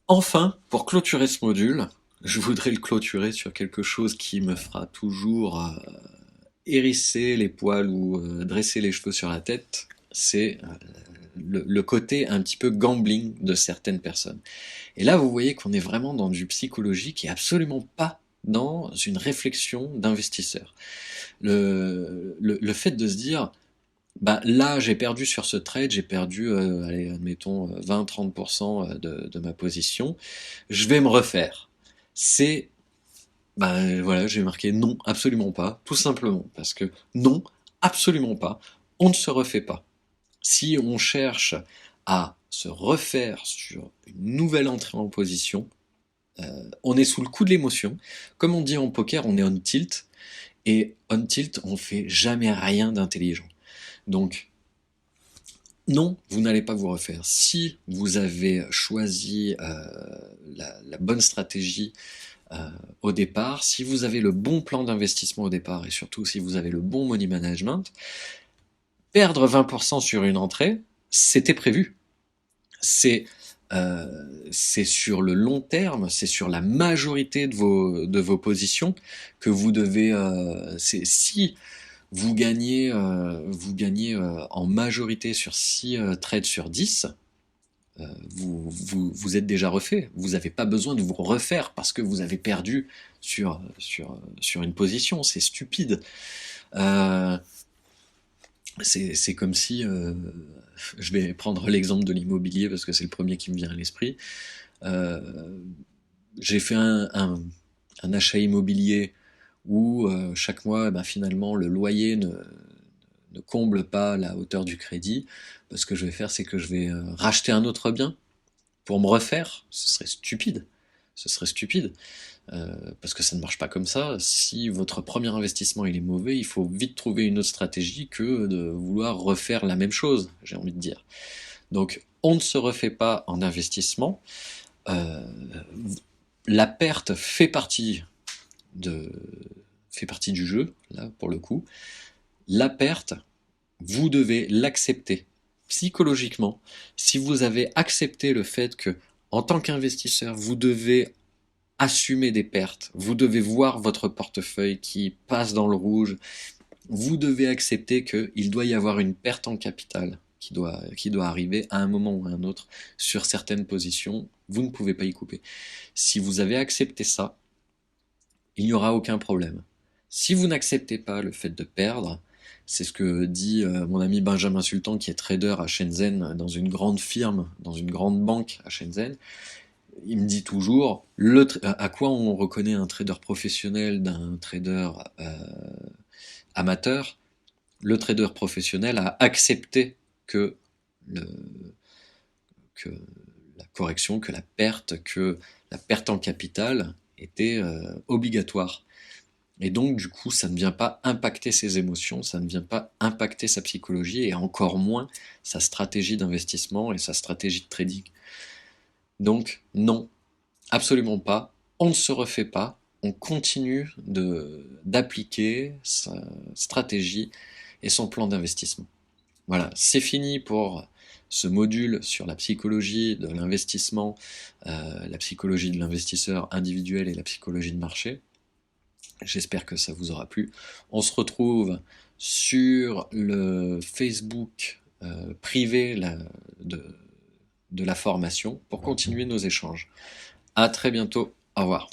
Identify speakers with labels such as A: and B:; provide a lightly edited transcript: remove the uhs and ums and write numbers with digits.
A: Enfin, pour clôturer ce module, je voudrais le clôturer sur quelque chose qui me fera toujours hérisser les poils ou dresser les cheveux sur la tête. C'est le côté un petit peu gambling de certaines personnes. Et là, vous voyez qu'on est vraiment dans du psychologique et absolument pas dans une réflexion d'investisseur. Le fait de se dire, bah là, j'ai perdu sur ce trade, j'ai perdu, allez, admettons, 20-30% de ma position, je vais me refaire. C'est, bah voilà, j'ai marqué non, absolument pas, tout simplement, parce que non, absolument pas, on ne se refait pas. Si on cherche à se refaire sur une nouvelle entrée en position, on est sous le coup de l'émotion. Comme on dit en poker, on est on tilt, et on tilt, on fait jamais rien d'intelligent. Donc, non, vous n'allez pas vous refaire. Si vous avez choisi la bonne stratégie au départ, si vous avez le bon plan d'investissement au départ et surtout si vous avez le bon money management, perdre 20% sur une entrée, c'était prévu. C'est sur le long terme, c'est sur la majorité de vos positions que vous devez. Si vous gagnez en majorité sur 6 trades sur 10, vous êtes déjà refait. Vous n'avez pas besoin de vous refaire parce que vous avez perdu sur une position. C'est stupide. Euh, c'est comme si, je vais prendre l'exemple de l'immobilier parce que c'est le premier qui me vient à l'esprit. Euh, j'ai fait un achat immobilier où chaque mois, ben, finalement, le loyer ne comble pas la hauteur du crédit. Ce que je vais faire, c'est que je vais racheter un autre bien pour me refaire. Ce serait stupide. Ce serait stupide. Parce que ça ne marche pas comme ça. Si votre premier investissement il est mauvais, il faut vite trouver une autre stratégie que de vouloir refaire la même chose, j'ai envie de dire. Donc, on ne se refait pas en investissement. Euh, la perte de, fait partie du jeu, là, pour le coup. La perte, vous devez l'accepter psychologiquement. Si vous avez accepté le fait que, en tant qu'investisseur, vous devez assumer des pertes, vous devez voir votre portefeuille qui passe dans le rouge, vous devez accepter qu'il doit y avoir une perte en capital qui doit arriver à un moment ou à un autre sur certaines positions, vous ne pouvez pas y couper. Si vous avez accepté ça, il n'y aura aucun problème. Si vous n'acceptez pas le fait de perdre, c'est ce que dit mon ami Benjamin Sultan qui est trader à Shenzhen dans une grande firme, dans une grande banque à Shenzhen. Il me dit toujours à quoi on reconnaît un trader professionnel d'un trader amateur. Le trader professionnel a accepté que, le, que la correction, que la perte en capital était obligatoire. Et donc, du coup, ça ne vient pas impacter ses émotions, ça ne vient pas impacter sa psychologie et encore moins sa stratégie d'investissement et sa stratégie de trading. Donc, non, absolument pas. On ne se refait pas. On continue d'appliquer sa stratégie et son plan d'investissement. Voilà, c'est fini pour ce module sur la psychologie de l'investissement, la psychologie de l'investisseur individuel et la psychologie de marché. J'espère que ça vous aura plu. On se retrouve sur le Facebook privé de, de la formation pour continuer nos échanges. À très bientôt. Au revoir.